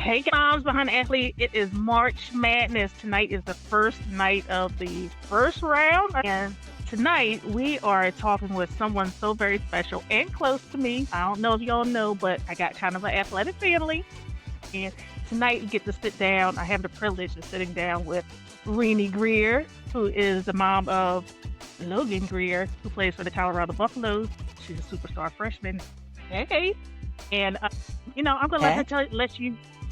Hey, moms behind the athlete. It is March Madness. Tonight is the first night of the first round. And tonight we are talking with someone so very special and close to me. I don't know if y'all know, but I got kind of an athletic family. And tonight we get to sit down. I have the privilege of sitting down with Reanie Greer, who is the mom of Logyn Greer, who plays for the Colorado Buffaloes. She's a superstar freshman. Hey. And I'm gonna Okay.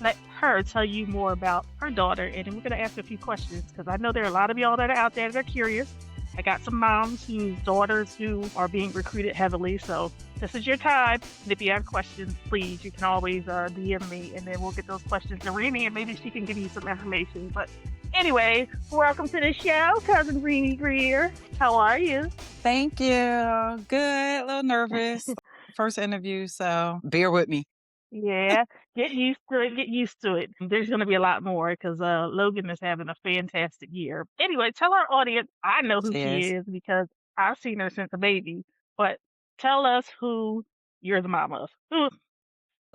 let her tell you more about her daughter, and then we're gonna ask a few questions because I know there are a lot of y'all that are out there that are curious. I got some moms whose daughters who are being recruited heavily, so this is your time. And if you have questions, please, you can always DM me, and then we'll get those questions to Reenie, and maybe she can give you some information. But anyway, welcome to the show, cousin Reenie Greer. How are you? Thank you. Good. A little nervous. First interview, so bear with me. Yeah, get used to it. Get used to it. There's going to be a lot more because Logan is having a fantastic year. Anyway, tell our audience. I know who she Cheers. is because I've seen her since a baby. But tell us who you're the mom of. Ooh.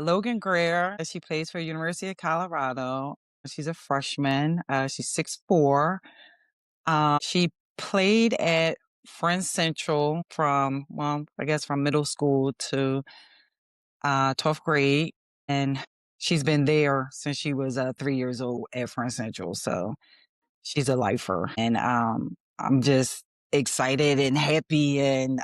Logyn Greer. She plays for University of Colorado. She's a freshman. She's 6'4". She played at Friends Central from, well, I guess from middle school to 12th grade. And she's been there since she was 3 years old at Friends Central. So she's a lifer. And I'm just excited and happy and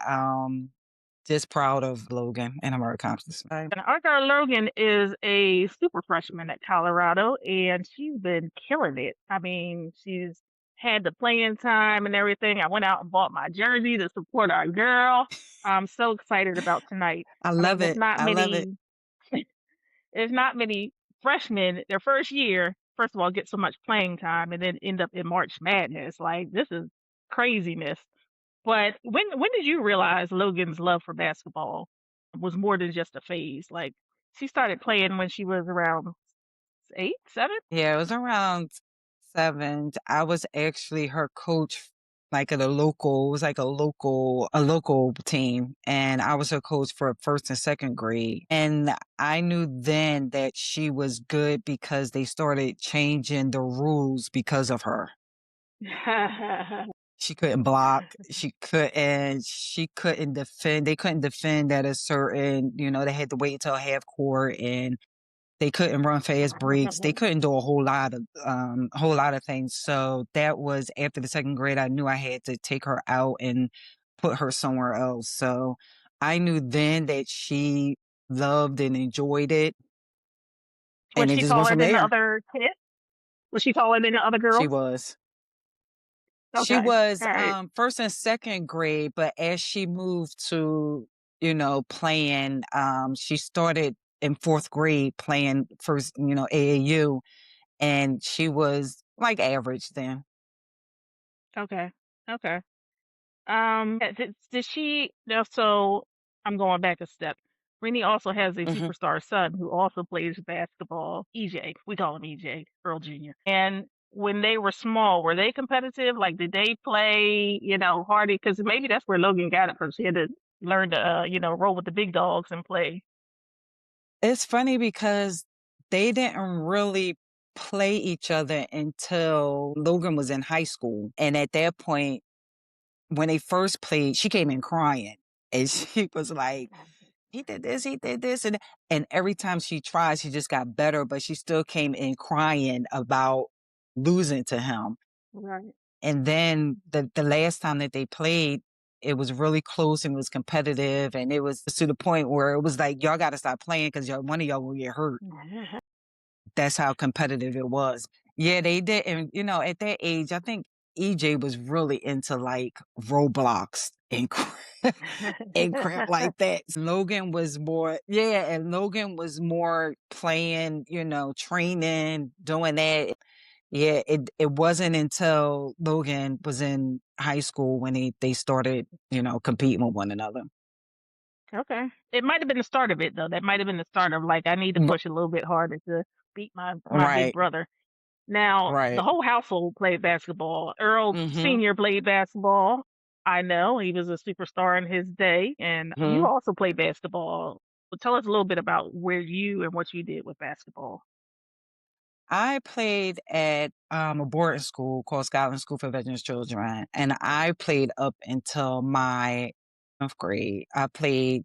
just proud of Logan and her accomplishment. And our girl Logan is a super freshman at Colorado, and she's been killing it. I mean, she's had the playing time and everything. I went out and bought my jersey to support our girl. I'm so excited about tonight. I I mean, love it. I love it. there's not many freshmen their first year, first of all, get so much playing time and then end up in March Madness. Like this is craziness. But when did you realize Logan's love for basketball was more than just a phase? Like she started playing when she was around 8, 7? Yeah, it was around 7. I was actually her coach, like at it was like a local team. And I was her coach for first and second grade. And I knew then that she was good because they started changing the rules because of her. She couldn't block. She couldn't defend. They couldn't defend at a certain, they had to wait until half court and they couldn't run fast breaks. They couldn't do a whole lot of things. So that was after the second grade. I knew I had to take her out and put her somewhere else. So I knew then that she loved and enjoyed it, Was and it she just went taller from than the there. other kids? Was she taller than the other She girls? was. She Okay. was All right. first and second grade, but as she moved to, playing, she started in fourth grade playing first, AAU, and she was like average then. Okay. Okay. Did she? No, so I'm going back a step. Renee also has a Hmm. superstar son who also plays basketball. EJ, we call him EJ, Earl Jr. And when they were small, were they competitive? Like, did they play, hardy? Because maybe that's where Logan got it from. She had to learn to, roll with the big dogs and play. It's funny because they didn't really play each other until Logan was in high school. And at that point, when they first played, she came in crying. And she was like, he did this. And every time she tried, she just got better, but she still came in crying about losing to him. Right. And then the last time that they played, it was really close and it was competitive. And it was to the point where it was like, y'all got to stop playing because one of y'all will get hurt. That's how competitive it was. Yeah, they did. And, at that age, I think EJ was really into like Roblox and and crap like that. Logan was more, yeah, and Logan was more playing, training, doing that. Yeah, it wasn't until Logan was in high school when they started, competing with one another. Okay. It might have been the start of it, though. That might have been the start of like, I need to R- push a little bit harder to beat my big Right, brother. Now, the right. whole household played basketball. Earl Mm-hmm. Sr. played basketball. I know he was a superstar in his day, and you Hmm. also played basketball. Well, tell us a little bit about where you and what you did with basketball. I played at a boarding school called Scotland School for Veterans Children, and I played up until my 11th grade. I played,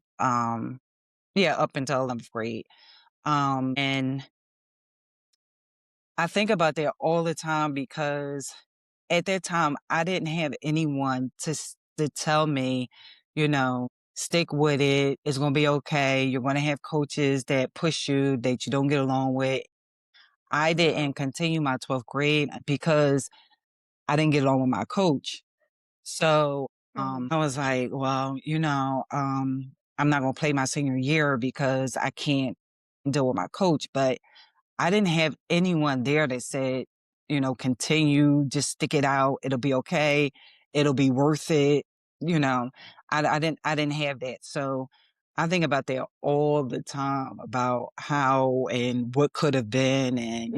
yeah, up until 11th grade. And I think about that all the time because at that time I didn't have anyone to tell me, stick with it. It's going to be okay. You're going to have coaches that push you that you don't get along with. I Mm, didn't continue my 12th grade because I didn't get along with my coach. So, mm. I was like, well, I'm not going to play my senior year because I can't deal with my coach. But I didn't have anyone there that said, continue, just stick it out. It'll be okay. It'll be worth it. You know, I didn't have that. So I think about that all the time about how and what could have been and,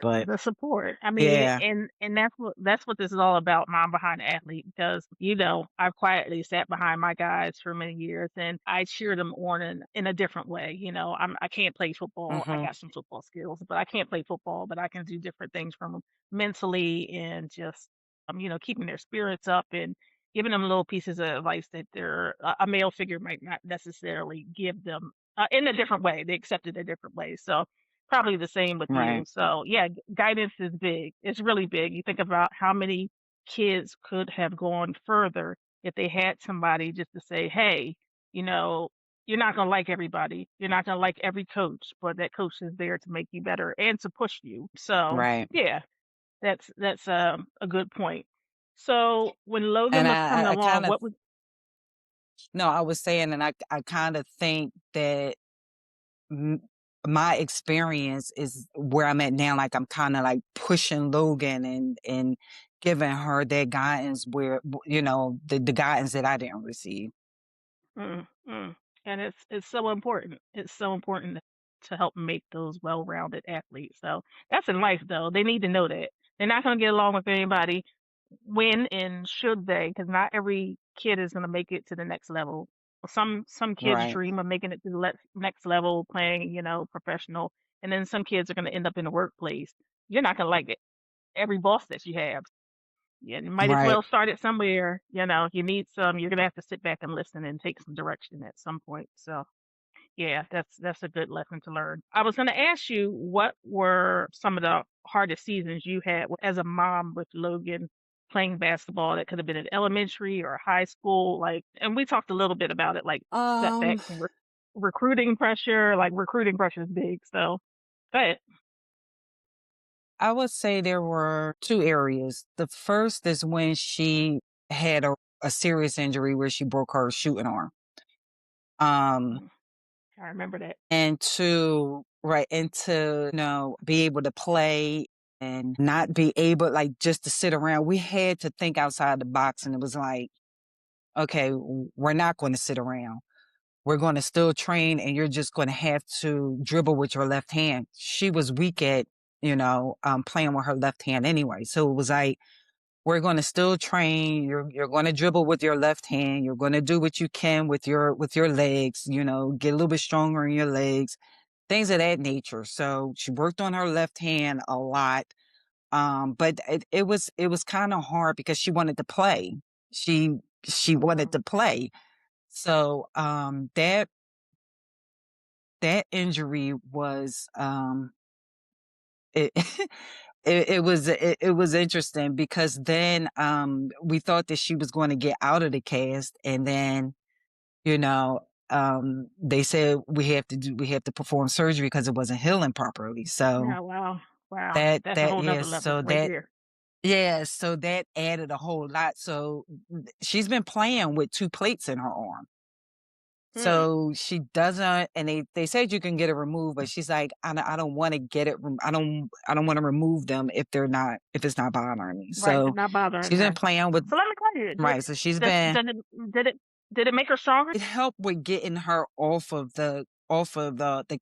but The support. I mean, yeah. and that's what this is all about, Mom Behind the Athlete, because I've quietly sat behind my guys for many years, and I cheer them on in a different way. I can't play football. I Hmm. got some football skills, but I can't play football. But I can do different things from 'em mentally and just keeping their spirits up and giving them little pieces of advice that a male figure might not necessarily give them in a different way. They accept it a different way. So probably the same with you. Right. So yeah, guidance is big. It's really big. You think about how many kids could have gone further if they had somebody just to say, hey, you know, you're not gonna like everybody. You're not gonna like every coach, but that coach is there to make you better and to push you. So Right. yeah, that's a good point. So when Logan And was coming I along, kind of, what was no, I was saying, and I kind of think that m my experience is where I'm at now, like, I'm kinda, like, pushing Logan and giving her that guidance where the guidance that I didn't receive. mm, mm. And it's so important. It's so important to help make those well-rounded athletes. So that's in life, though. They need to know that they're not going to get along with anybody. When and should they? Because not every kid is going to make it to the next level. Some kids Right, dream of making it to the next level, playing professional, and then some kids are going to end up in the workplace. You're not going to like it, every boss that you have. Yeah, you might as right. well start it somewhere. You need you're gonna have to sit back and listen and take some direction at some point. So yeah, that's a good lesson to learn. I was gonna ask you what were some of the hardest seasons you had as a mom with Logan playing basketball. That could have been in elementary or high school, and we talked a little bit about it, like Um, setbacks and recruiting pressure. Like recruiting pressure is big. So, but I would say there were 2 areas. The first is when she had a serious injury where she broke her shooting arm. Um, I remember that. and to, be able to play and not be able, like, just to sit around. We had to think outside the box, and it was like, "Okay, we're not gonna sit around. We're gonna still train, and you're just gonna have to dribble with your left hand." She was weak at, playing with her left hand anyway, so it was like, "We're gonna still train. You're gonna dribble with your left hand. You're gonna do what you can with your legs, get a little bit stronger in your legs." Things of that nature. So she worked on her left hand a lot. But it was kind of hard because she wanted to play. She she wanted Mm, to play. So that injury was it it was interesting because then we thought that she was going to get out of the cast, and then you know they said we have to perform surgery because it wasn't healing properly. So yeah, wow, wow, That that's a that whole yeah, nother level so right that there. yeah, so that added a whole lot. So she's been playing with 2 plates in her arm. Mm, So she doesn't, and they said you can get it removed, but she's like, I don't wanna get it rem I don't wanna remove them if it's not bothering me. right, So and not bothering she's been her. playing with So let me tell you, right, so she's does, been does it, did it, did it make her stronger? it helped with getting her off of the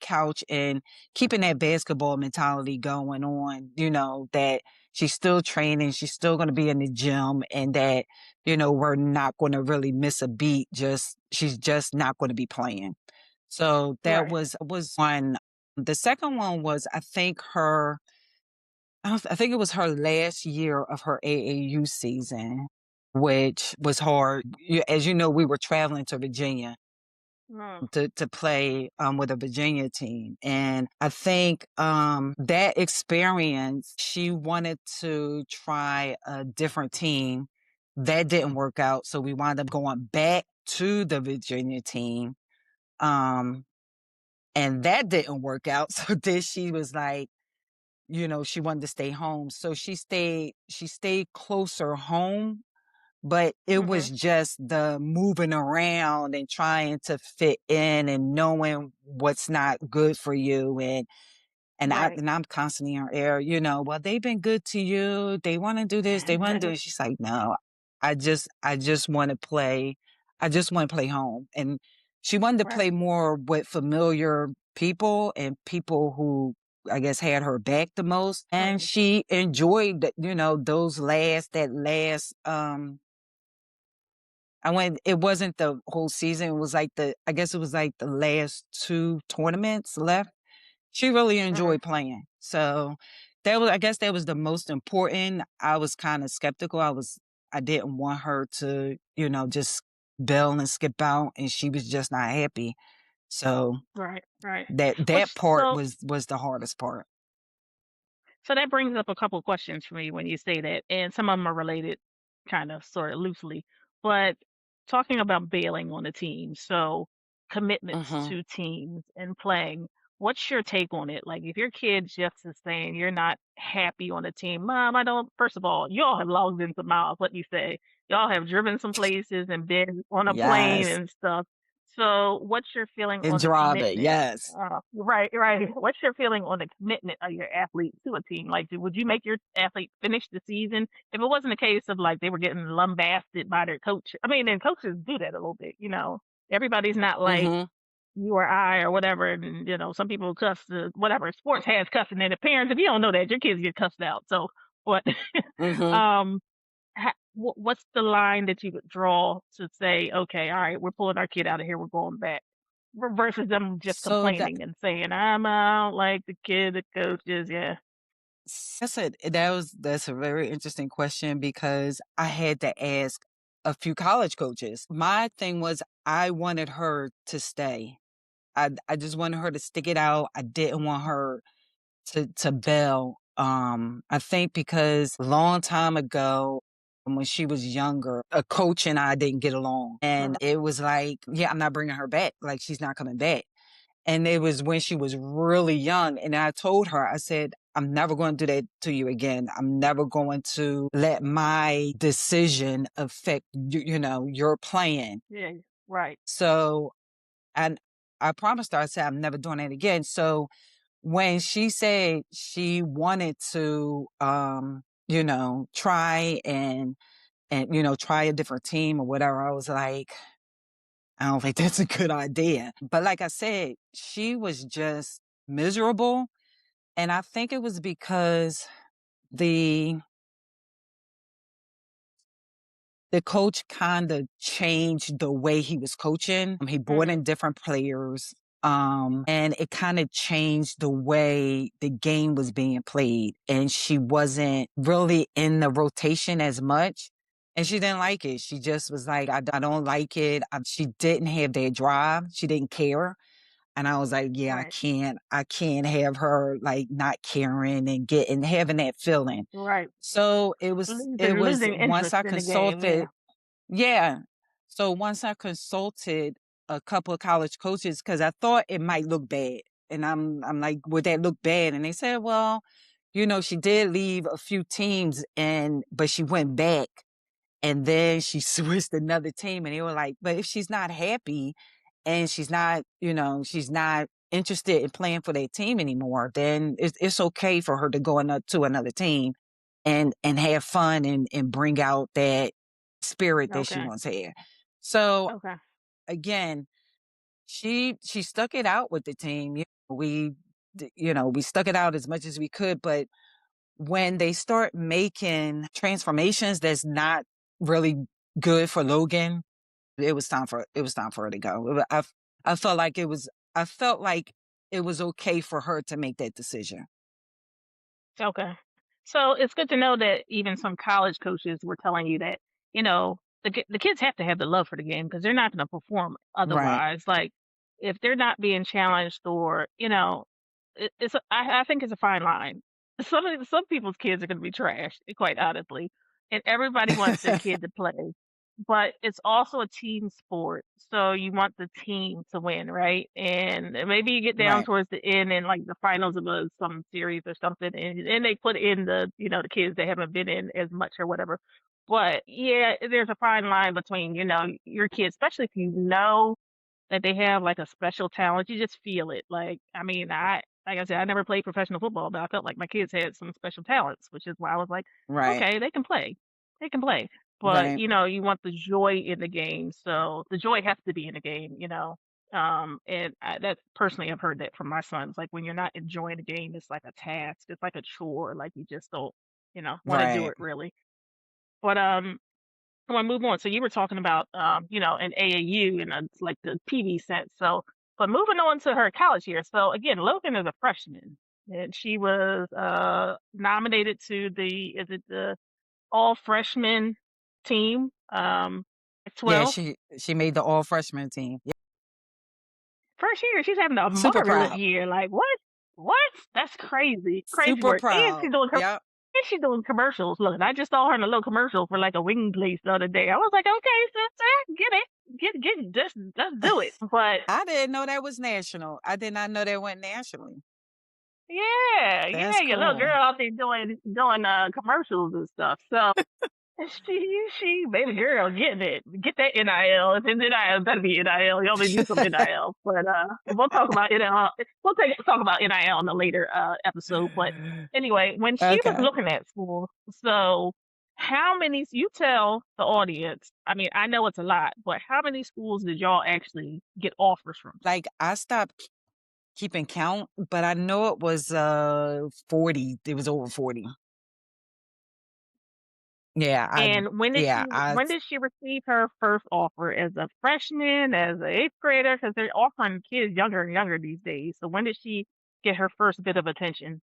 couch and keeping that basketball mentality going on, that she's still training, she's still gonna be in the gym, and that, we're not gonna really miss a beat, she's just not gonna be playing. So that Right. was one. The second one was, I think, her. I think it was her last year of her AAU season, which was hard. As you know, we were traveling to Virginia Mm, to play with a Virginia team. And I think that experience, she wanted to try a different team. That didn't work out. So we wound up going back to the Virginia team. Um, and that didn't work out. So then she was like, she wanted to stay home. So she stayed closer home, but it mhm. was just the moving around and trying to fit in and knowing what's not good for you. And Right. I'm constantly in her ear, well, they've been good to you. They want to do this. They want to do it. She's like, no, I just want to play. I just want to play home. And she wanted to Right. play more with familiar people and people who I guess had her back the most. And Right. she enjoyed, that last, it wasn't the whole season. It was like I guess it was like the last two tournaments left. She really Mhm. enjoyed playing. So I guess that was the most important. I was kind of skeptical. I didn't want her to, just bail and skip out, and she was just not happy. So Right. Right. that Which part so was the hardest part. So that brings up a couple questions for me when you say that, and some of them are related, kind of, sort of loosely. But talking about bailing on a team, so commitments Mhm. to teams and playing, what's your take on it? Like, if your kid just is saying you're not happy on a team, Mom, I don't. First of all, y'all have logged in some miles. Let me say, y'all have driven some places and been on a plane Yes. and stuff. So, what's your feeling And on the drive it. commitment? Yes. Right, right. What's your feeling on the commitment of your athlete to a team? Like, would you make your athlete finish the season if it wasn't a case of like they were getting lambasted by their coach? I mean, and coaches do that a little bit, you know. Everybody's not like Mhm. you or I or whatever, and some people cuss. Whatever sports has cussing in it. Parents, if you don't know that, your kids get cussed out. So, what? Mhm. um, what's the line that you would draw to say, okay, all right, we're pulling our kid out of here, we're going back, versus them just So that complaining and saying, I'm out, like the kid, the coaches, yeah. That's that's a very interesting question because I had to ask a few college coaches. My thing was I wanted her to stay. I just wanted her to stick it out. I didn't want her to bail. I think because a long time ago when she was younger, a coach and I didn't get along. And Mhm. it was like, yeah, I'm not bringing her back. Like she's not coming back. And it was when she was really young. And I told her, I said, I'm never going to do that to you again. I'm never going to let my decision affect your plan. Yeah, right. So, and I promised her, I said, I'm never doing it again. So when she said she wanted to, try and, try a different team or whatever, I was like, I don't think that's a good idea. But like I said, she was just miserable. And I think it was because the the coach kind of changed the way he was coaching. He brought Hmm. in different players. And it kind of changed the way the game was being played. And she wasn't really in the rotation as much. And she didn't like it. She just was like, I don't like it. She didn't have that drive. She didn't care. And I was like, yeah, Right, I can't have her like not caring and having that feeling. right. So it was Losing once interest I in the game, yeah. consulted, yeah. So once I consulted a couple of college coaches, because I thought it might look bad. And I'm like, would that look bad? And they said, well, she did leave a few teams but she went back and then she switched another team and they were like, but if she's not happy and she's not interested in playing for that team anymore, then it's okay for her to go to another team and have fun and bring out that spirit that she Okay, once had. So okay, again, she stuck it out with the team. We stuck it out as much as we could, but when they start making transformations that's not really good for Logan, it was time for her to go. I felt like it was okay for her to make that decision. okay. So it's good to know that even some college coaches were telling you that, you know, the kids have to have the love for the game because they're not going to perform Right, otherwise. Like if they're not being challenged or, I think it's a fine line. Some people's kids are going to be trashed, quite honestly, and everybody wants their kid to play, but it's also a team sport. So you want the team to win, right? And maybe you get down right, towards the end and like the finals of some series or something, and they put in the kids that haven't been in as much or whatever. But yeah, there's a fine line between, your kids, especially if you know that they have like a special talent. You just feel it. Like, I mean, like I said, I never played professional football, but I felt like my kids had some special talents, which is why I was like, right, okay, they can play. They can play. But, right, you want the joy in the game. So the joy has to be in the game. And that personally, I've heard that from my sons. Like when you're not enjoying the game, it's like a task. It's like a chore. Like you just don't, want to do right. it really. But I want to move on. So you were talking about, an AAU and like the PV sense. So, but moving on to her college year. So again, Logan is a freshman, and she was nominated to is it the all freshman team? 12. She made the all freshman team. Yeah, First year, she's having a super marvelous proud. year. Like what? What? That's crazy, crazy Super work. And proud. Yep. she's doing commercials. Look, I just saw her in a little commercial for like a wing place the other day. I was like, okay, sister, get it, get it, just let's do it. But I didn't know that was national. I did not know that went nationally. yeah, That's yeah, your little cool. girl out there doing commercials and stuff. So she baby girl getting it. Get that NIL. If it's NIL, better be NIL. Y'all may do some NIL. But we'll talk about NIL. Talk about NIL in a later episode. But anyway, when she was Okay. looking at school, so how many you tell the audience, I mean, I know it's a lot, but how many schools did y'all actually get offers from? Like I stopped keeping count, but I know it was 40. It was over 40. Yeah, And I when did she receive her first offer as a freshman, as an eighth grader? Because they're offering kids younger and younger these days. So when did she get her first bit of attention?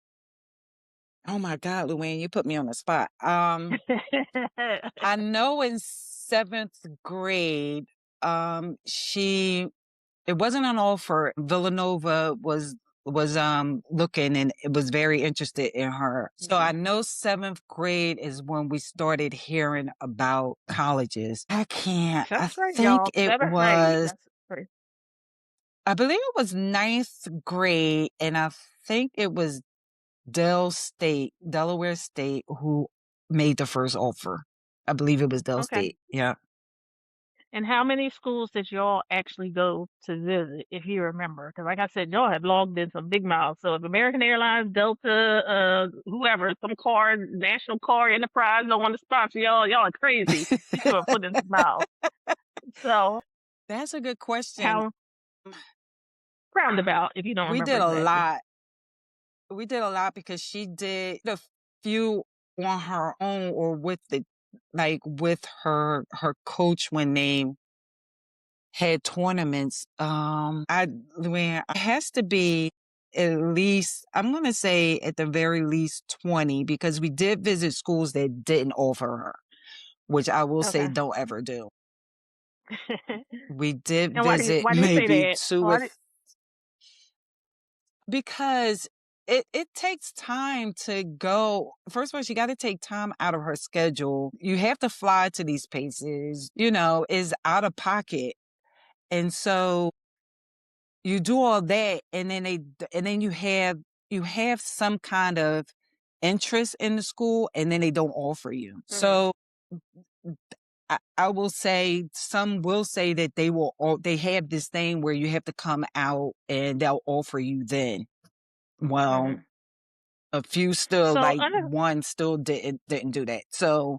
oh my God, Luann, you put me on the spot. I know in 7th grade, she it wasn't an offer. Villanova was looking and it was very interested in her. So I Okay. know 7th grade is when we started hearing about colleges. I Seventh grade, think y'all. it Seventh grade. was That's great. I believe it was 9th grade, and I think it was Delaware State, who made the first offer. I believe it was Dell Okay. State. Yeah. And how many schools did y'all actually go to visit, if you remember? Because like I said, y'all have logged in some big miles. So if American Airlines, Delta, whoever, some car, National Car Enterprise don't want to sponsor y'all are crazy. You should have put in some miles. So That's a good question. how roundabout, if you don't We remember did a exactly. lot. We did a lot because she did a few on her own or with her coach when they had tournaments. When it has to be at least, I'm gonna say at the very least 20, because we did visit schools that didn't offer her, which I will say Okay. don't ever do. We did And visit why do you say maybe that? two or because it takes time to go. First of all, she got to take time out of her schedule. You have to fly to these places, is out of pocket. And so you do all that, and then you have some kind of interest in the school, and then they don't offer you. Mm, So I will say, some will say that they have this thing where you have to come out and they'll offer you then. Well, hmm. a few still, So like under one still didn't do that. So,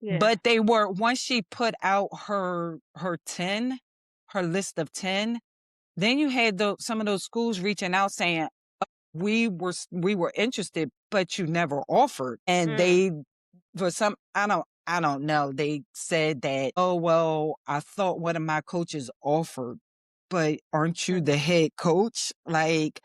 yeah. but they were, once she put out her list of 10, then you had some of those schools reaching out saying, we were interested, but you never offered. And Mm, they, for some, I don't know. They said that, oh, well, I thought one of my coaches offered, but aren't you the hmm. head coach? Like,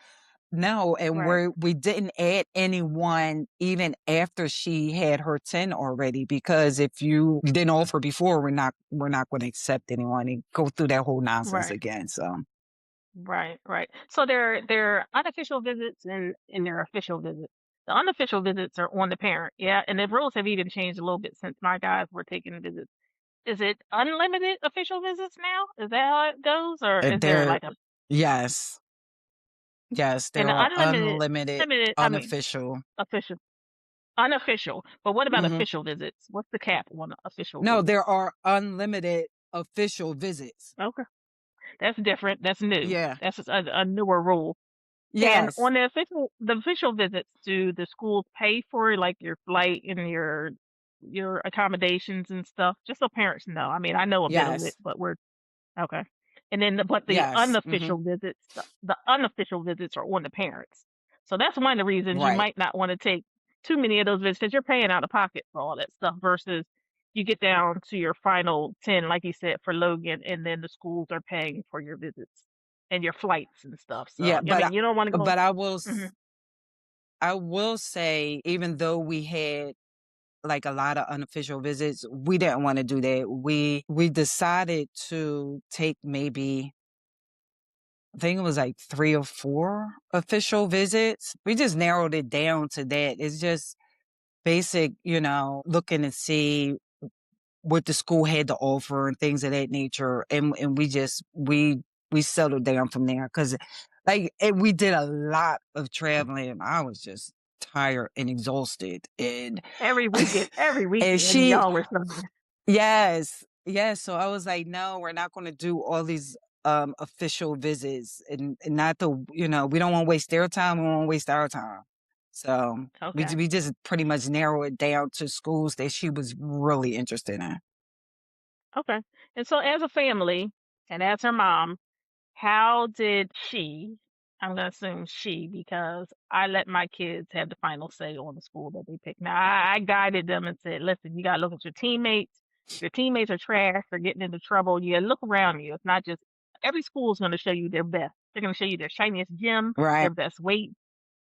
No, and Right. we didn't add anyone even after she had her 10 already, because if you didn't offer before, we're not gonna accept anyone and go through that whole nonsense Right. again, so Right. Right. So there are unofficial visits and there are official visits. The unofficial visits are on the parent. Yeah. And the rules have even changed a little bit since my guys were taking visits. Is it unlimited official visits now? Is that how it goes? Or is there they're like a yes, yes, and there the are unlimited unlimited limited I mean unofficial. official unofficial. But what about Mhm. official visits? What's the cap on official No, visits? there are unlimited official visits. Okay. That's different. That's new. Yeah. That's a newer rule. And Yes. on the official visits, do the schools pay for like your flight and your accommodations and stuff? Just so parents know. I mean, I know a bit of it, Yes. but we're okay. And then but the Yes. Mhm. unofficial visits, the unofficial visits are on the parents. So that's one of the reasons you Right. might not want to take too many of those visits because you're paying out of pocket for all that stuff versus you get down to your final 10, like you said, for Logan, and then the schools are paying for your visits and your flights and stuff. So Yeah, I mean, you don't want to go. but Mhm. I will say, even though we had like a lot of unofficial visits, we didn't want to do that. We decided to take maybe, I think it was like 3 or 4 official visits. We just narrowed it down to that. It's just basic, looking to see what the school had to offer and things of that nature. And we settled down from there because we did a lot of traveling and I was just tired and exhausted. And Every and weekend, she y'all were somewhere. yes, yes. So I was like, no, we're not gonna do all these official visits, and not the we don't want to waste their time, we won't waste our time. So Okay. we just pretty much narrow it down to schools that she was really interested in. Okay. And so as a family and as her mom, how did she, I'm going to assume she, because I let my kids have the final say on the school that they pick. Now, I guided them and said, listen, you got to look at your teammates. Your teammates are trash. They're getting into trouble. You gotta look around you. It's not just every school is going to show you their best. They're going to show you their shiniest gem, their Right. best weight,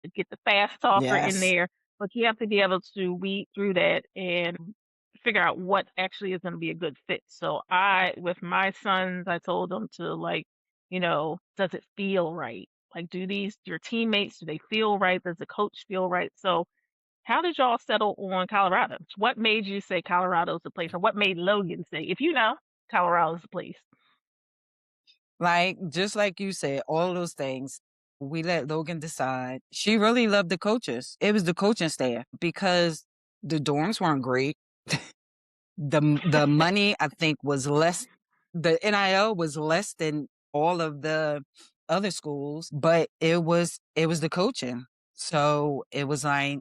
to get the fast talker in Yes. there, but you have to be able to weed through that and figure out what actually is going to be a good fit. So with my sons, I told them to does it feel right? Like, your teammates, do they feel right? Does the coach feel right? So how did y'all settle on Colorado? What made you say Colorado's the place, or what made Logan say, if you know, Colorado's the place? Like, just like you said, all those things. We let Logan decide. She really loved the coaches. It was the coaching staff because the dorms weren't great. The money, I think, was less. The NIL was less than all of the other schools, but it was the coaching. So it was like,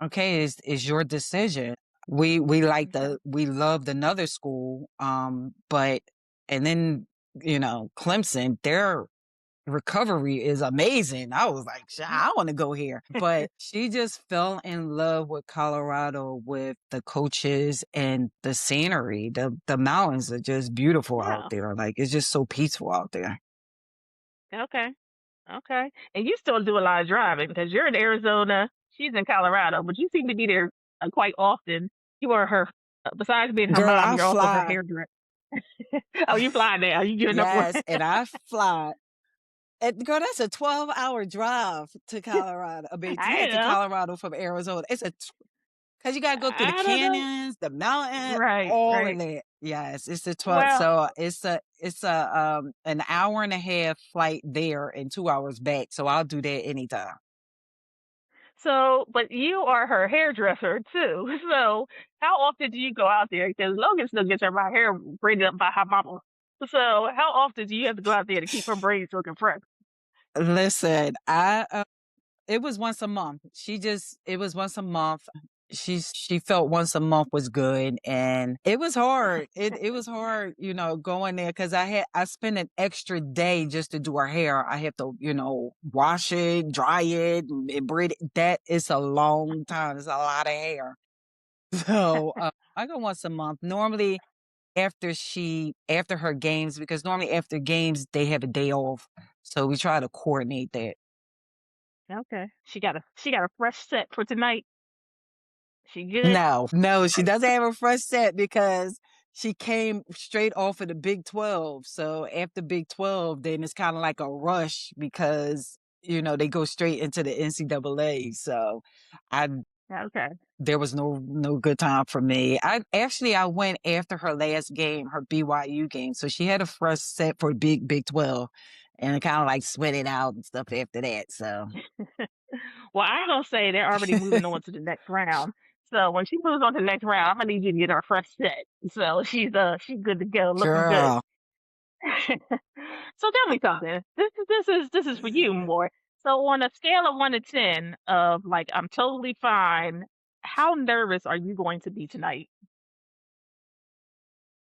okay, it's your decision. Okay. We loved another school, but and then Clemson, their recovery is amazing. I was like, I want to go here. But she just fell in love with Colorado, with the coaches and the scenery. The mountains are just beautiful out Yeah. there. Like, it's just so peaceful out there. Okay. Okay. And you still do a lot of driving because you're in Arizona, she's in Colorado, but you seem to be there quite often. You are besides being her Girl, mom, I you're also her fly. hairdresser. Oh, you fly now. You giving up on Yes, and I fly. And girl, that's a 12-hour drive to Colorado. I mean, I to know. Colorado from Arizona. Because you gotta go through the I don't know. canyons, the mountain, Right, all of right. that. Yes, it's the 12. Well, So it's a an hour and a half flight there and 2 hours back. So I'll do that anytime. but you are her hairdresser too. So how often do you go out there? Because Logan still gets her hair braided up by her mama. So how often do you have to go out there to keep her braids looking fresh? Listen, it was once a month. It was once a month. She felt once a month was good, and it was hard. It was hard, going there because I spent an extra day just to do her hair. I have to, wash it, dry it, and braid it. That is a long time. It's a lot of hair. So I go once a month. Normally after her games, because normally after games they have a day off. So we try to coordinate that. Okay. She got a fresh set for tonight. She good? No, no, she doesn't have a fresh set because she came straight off of the Big 12. So after Big 12, then it's kind of like a rush because, they go straight into the NCAA. So I Okay. there was no good time for me. I went after her last game, her BYU game. So she had a fresh set for Big 12 and kind of like sweat it out and stuff after that. So Well, I'm gonna say they're already moving on to the next round. So when she moves on to the next round, I'm gonna need you to get her fresh set. So she's good to go, looking good. girl, So tell me something. This is for you more. So on a scale of 1 to 10, of like I'm totally fine, how nervous are you going to be tonight?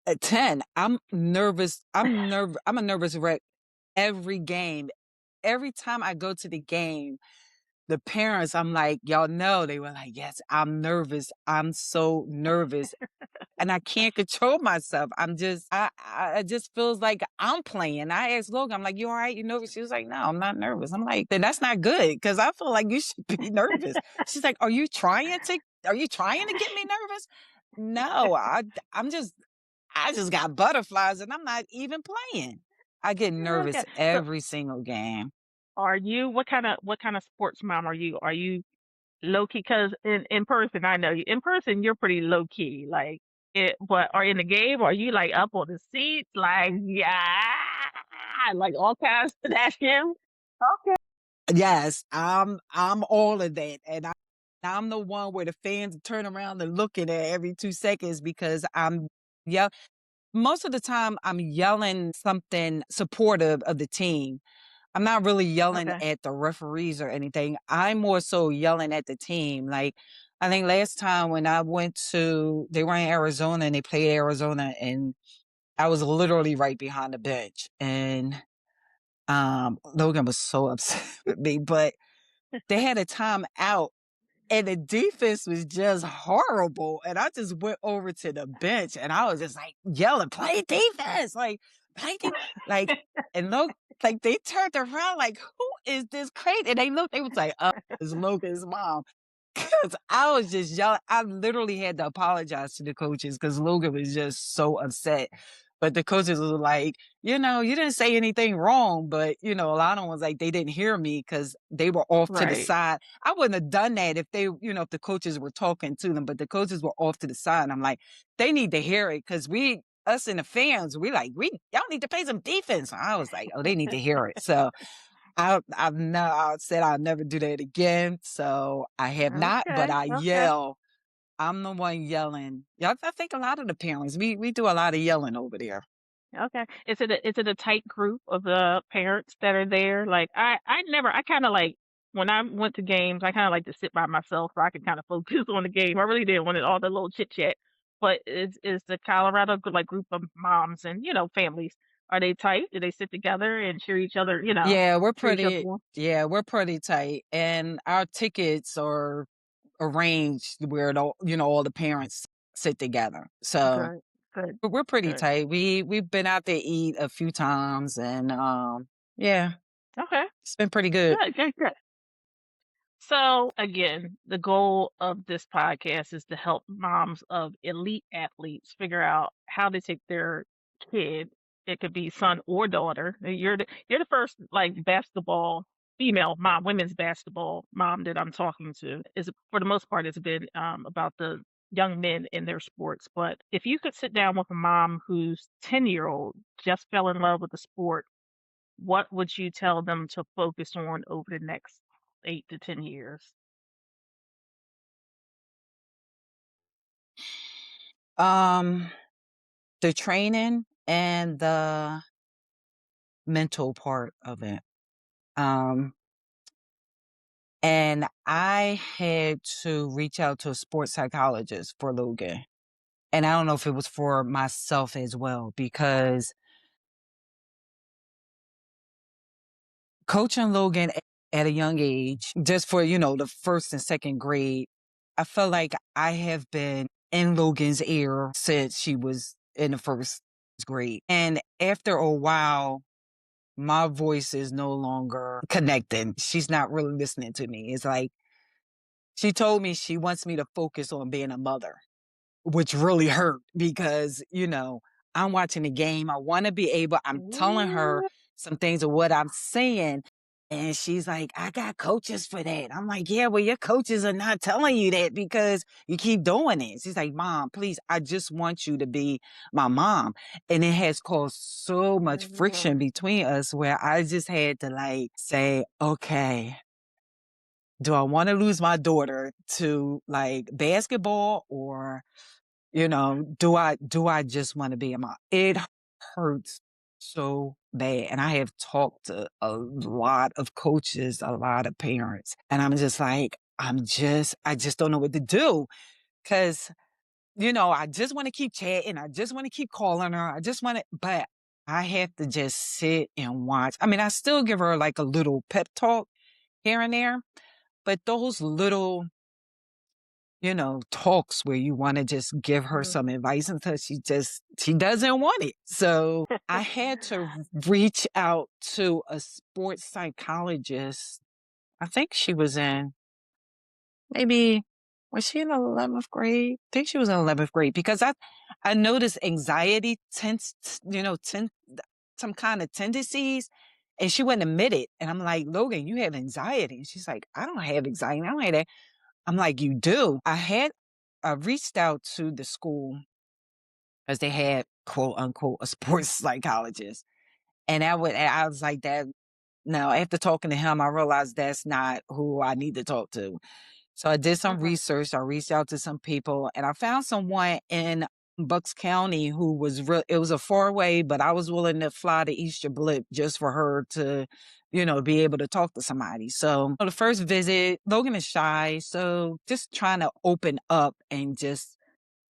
at 10, I'm nervous. I'm a nervous wreck every game. Every time I go to the game, the parents, I'm like, y'all know, they were like, yes, I'm nervous. I'm so nervous. And I can't control myself. I just feels like I'm playing. I asked Logan, I'm like, you all right? You nervous? She was like, no, I'm not nervous. I'm like, then that's not good because I feel like you should be nervous. She's like, are you trying to get me nervous? No, I'm just, I just got butterflies and I'm not even playing. I get nervous Okay. So every single game. are you what kind of sports mom are you? Are you low key? Because in person, I know you. In person, you're pretty low key. Like it, but are in the game? Are you like up on the seats? Like yeah, like all kinds of that him. Okay. Yes, I'm all of that, and I'm the one where the fans turn around and looking at every 2 seconds because I'm yeah. Most of the time, I'm yelling something supportive of the team. I'm not really yelling Okay. at the referees or anything. I'm more so yelling at the team. Like I think last time when I went to, they were in Arizona and they played Arizona, and I was literally right behind the bench, and Logan was so upset with me, but they had a timeout and the defense was just horrible. And I just went over to the bench and I was just like yelling, play defense, like play like and look like they turned around like, who is this crazy? And they looked, they was like, it's Logan's mom. Cause I was just yelling. I literally had to apologize to the coaches because Logan was just so upset. But the coaches were like, you didn't say anything wrong, but a lot of them was like they didn't hear me because they were off to the Right. side. I wouldn't have done that if if the coaches were talking to them, but the coaches were off to the side. And I'm like, they need to hear it because us and the fans, y'all need to play some defense. I was like, oh, they need to hear it. So I said I'll never do that again. So I have not, but Okay. I Okay. yell. I'm the one yelling. Yeah, I think a lot of the parents, we do a lot of yelling over there. Okay. Is it a tight group of the parents that are there? Like I kind of like when I went to games, I kind of like to sit by myself so I can kind of focus on the game. I really didn't want all the little chit chat. But is the Colorado like group of moms and families, are they tight? Do they sit together and cheer each other? Yeah, Cheer each other on? we're pretty tight. And our tickets are arranged where all the parents sit together. So Good. Good. we're pretty Good. tight. We've been out to eat a few times and yeah, Okay. it's been pretty good. Good. Good. Good. So again, the goal of this podcast is to help moms of elite athletes figure out how to take their kid. It could be son or daughter. You're the first like basketball female mom, women's basketball mom that I'm talking to. Is for the most part, it's been about the young men in their sports. But if you could sit down with a mom whose 10-year-old just fell in love with the sport, what would you tell them to focus on over the next 8 to 10 years? Um, the training and the mental part of it. Um, and I had to reach out to a sports psychologist for Logan. And I don't know if it was for myself as well, because coaching Logan at a young age, just for, the first and second grade, I felt like I have been in Logan's ear since she was in the first grade. And after a while, my voice is no longer connecting. She's not really listening to me. It's like she told me she wants me to focus on being a mother, which really hurt because, I'm watching the game. I want to be able, I'm telling her Ooh. some things of what I'm saying. And she's like, I got coaches for that. I'm like, yeah, well, your coaches are not telling you that because you keep doing it. She's like, Mom, please, I just want you to be my mom. And it has caused so much Yeah. friction between us where I just had to like say, okay, do I want to lose my daughter to like basketball or do I just want to be a mom? It hurts so bad. And I have talked to a lot of coaches, a lot of parents, and I'm just like, I just don't know what to do. Cause, I just want to keep chatting. I just want to keep calling her. I just want to, but I have to just sit and watch. I mean, I still give her like a little pep talk here and there, but those little talks where you want to just give her Mm. some advice until she doesn't want it. So I had to reach out to a sports psychologist. I think she was in maybe was she in 11th grade? I think she was in 11th grade because I noticed anxiety tends, some kind of tendencies and she wouldn't admit it. And I'm like, Logan, you have anxiety. And she's like, I don't have anxiety. I don't have that. I'm like, you do. I reached out to the school because they had quote unquote a sports psychologist. And I was like that. Now, after talking to him, I realized that's not who I need to talk to. So I did some Mhm. research. I reached out to some people and I found someone in Bucks County who was real. It was a 4-way, but I was willing to fly to Easter Blip just for her to, be able to talk to somebody. So the first visit, Logan is shy. So just trying to open up and just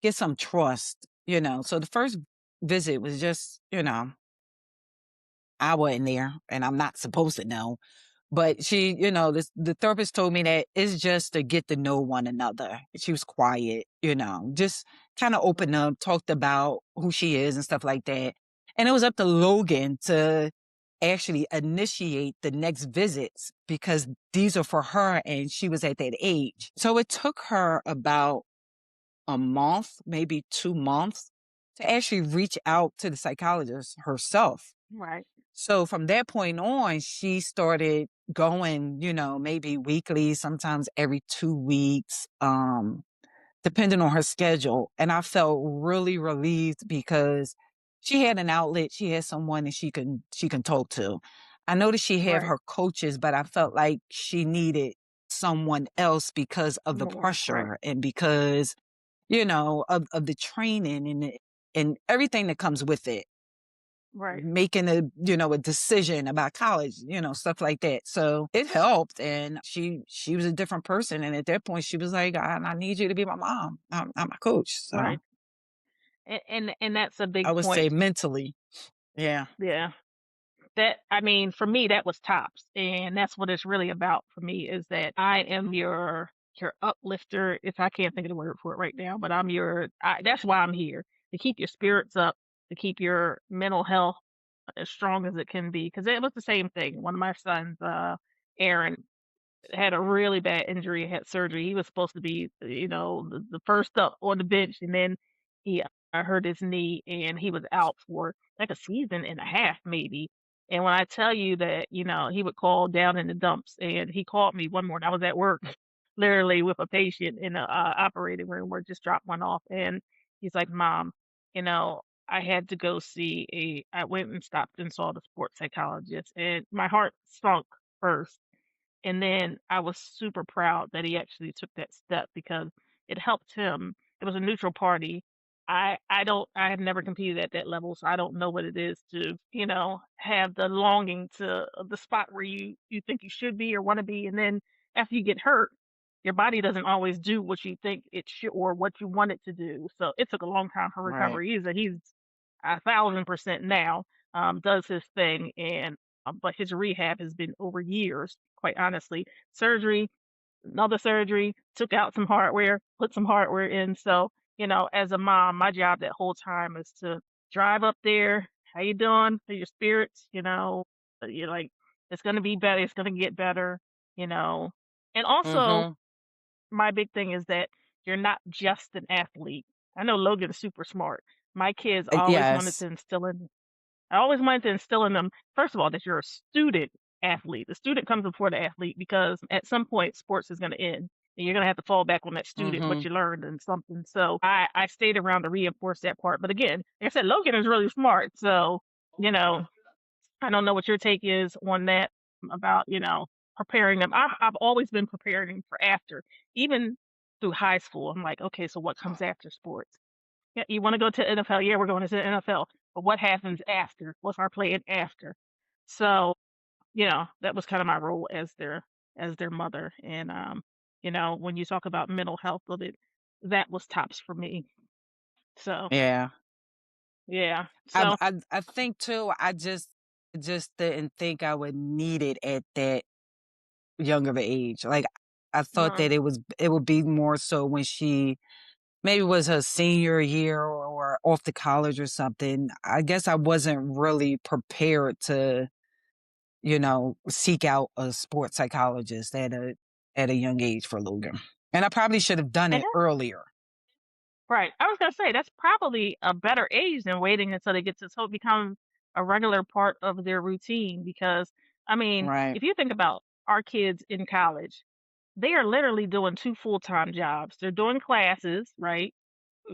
get some trust. So the first visit was just, I wasn't there and I'm not supposed to know. But she, the therapist told me that it's just to get to know one another. She was quiet, just kind of opened up, talked about who she is and stuff like that. And it was up to Logan to actually initiate the next visits because these are for her and she was at that age. So it took her about a month, maybe 2 months to actually reach out to the psychologist herself. Right. So from that point on, she started going, maybe weekly, sometimes every 2 weeks, depending on her schedule. And I felt really relieved because she had an outlet, she had someone that she can talk to. I noticed she had Right. her coaches, but I felt like she needed someone else because of the More. Right. pressure and because, of the training and everything that comes with it Right. making a decision about college, stuff like that. So it helped. And she was a different person. And at that point she was like, I need you to be my mom. I'm my coach. So Right. And that's a I big would point. say mentally. Yeah. Yeah. That I mean, for me, that was tops, and that's what it's really about for me is that I am your uplifter. If I can't think of the word for it right now, but that's why I'm here to keep your spirits up, to keep your mental health as strong as it can be. Because it was the same thing. One of my sons, Aaron, had a really bad injury, had surgery. He was supposed to be, the first up on the bench, and then he hurt his knee, and he was out for like a season and a half, maybe. And when I tell you that, he would call down in the dumps, and he called me one morning. I was at work, literally with a patient in the operating room, where just dropped one off, and he's like, "Mom, you know." I had to go see I went and stopped and saw the sports psychologist, and my heart sunk first, and then I was super proud that he actually took that step because it helped him. It was a neutral party. I have never competed at that level, so I don't know what it is to, have the longing to the spot where you think you should be or want to be, and then after you get hurt, your body doesn't always do what you think it should or what you want it to do. So it took a long time for Right. recovery. He's 1,000% now, does his thing, and but his rehab has been over years, quite honestly. Surgery, another surgery, took out some hardware, put some hardware in. So, as a mom, my job that whole time is to drive up there. How you doing? How your spirits? You're like, it's going to be better. It's going to get better, you know. And also, Mhm. my big thing is that you're not just an athlete. I know Logan is super smart. My kids always wanted to Yes. instill in I always wanted to instill in them, first of all, that you're a student athlete. The student comes before the athlete because at some point sports is going to end and you're going to have to fall back on that student, what Mhm. you learned and something. So I stayed around to reinforce that part. But again, like I said, Logan is really smart. So, you know, I don't know what your take is on that about, preparing them. I've always been preparing them for after, even through high school. I'm like, okay, so what comes after sports? Yeah, you want to go to NFL? Yeah, we're going to the NFL. But what happens after? What's our plan after? So, that was kind of my role as their mother. And when you talk about mental health of it, that was tops for me. So Yeah. yeah. I So I I think too, I just didn't think I would need it at that young of an age. Like, I thought mm, that it would be more so when she maybe was her senior year or off to college or something. I guess I wasn't really prepared to, seek out a sports psychologist at a young age for Logan. And I probably should have done and it that, earlier. right. I was gonna say that's probably a better age than waiting until they get to so it becomes a regular part of their routine because I mean, Right. if you think about our kids in college, they are literally doing two full-time jobs. They're doing classes, right?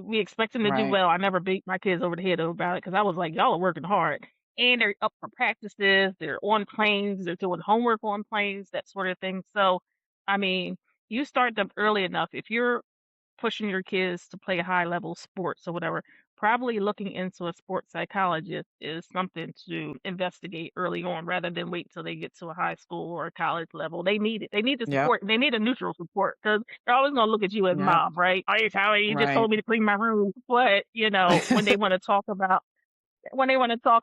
We expect them to do Right. well. I never beat my kids over the head about it because I was like, y'all are working hard. And they're up for practices, they're on planes, they're doing homework on planes, that sort of thing. So, I mean, you start them early enough. If you're pushing your kids to play high level sports or whatever, probably looking into a sports psychologist is something to investigate early on rather than wait till they get to a high school or a college level. They need it. They need the Yep. support. They need a neutral support because they're always going to look at you as Yep. mom, right? Oh, you're Tyler, you just Right. told me to clean my room. But, when they want to talk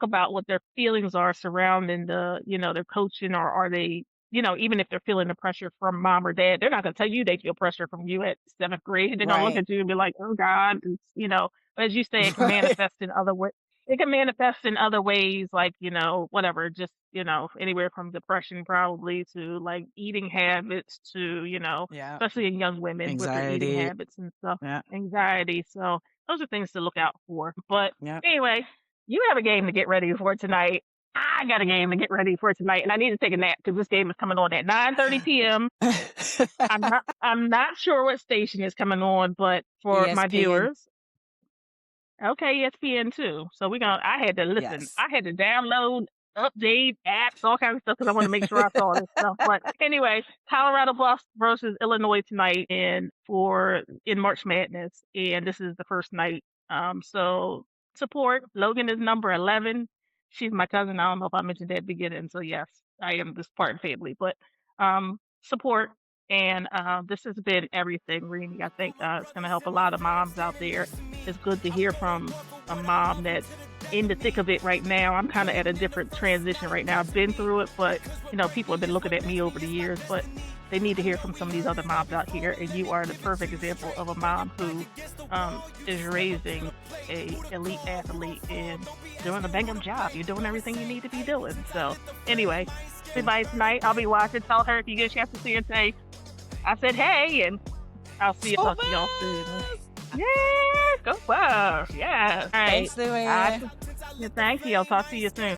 about what their feelings are surrounding their coaching or are they, even if they're feeling the pressure from mom or dad, they're not going to tell you they feel pressure from you at seventh grade. They're going to look Right. at you and be like, oh God, but as you say, it can manifest in other ways. It can manifest in other ways, like, whatever, just, anywhere from depression probably to like eating habits to, Yeah. especially in young women with their eating Anxiety. habits and stuff, Yeah. anxiety. So those are things to look out for. But Yeah. anyway, you have a game to get ready for tonight. I got a game to get ready for tonight, and I need to take a nap because this game is coming on at 9:30 p.m. I'm not sure what station is coming on, but for my ESPN. viewers, okay, ESPN too. So I had to listen. Yes. I had to download, update apps, all kinds of stuff because I want to make sure I saw this stuff. But anyway, Colorado Buffs versus Illinois tonight in March Madness, and this is the first night. So support. Logan is number 11. She's my cousin. I don't know if I mentioned that at the beginning. So yes, I am this part of family, but support. And this has been everything, Reenie. I think it's going to help a lot of moms out there. It's good to hear from a mom that's in the thick of it right now. I'm kind of at a different transition right now. I've been through it, but people have been looking at me over the years, but they need to hear from some of these other moms out here. And you are the perfect example of a mom who is raising a elite athlete and doing a bang up job. You're doing everything you need to be doing. So anyway, everybody tonight, I'll be watching. Tell her if you get a chance to see her, say I said hey, and I'll see you. So Talk to y'all soon. much. Yeah, go Buffs. Yeah. All right. Thanks, Louie. Yeah, thank you. I'll talk to you soon.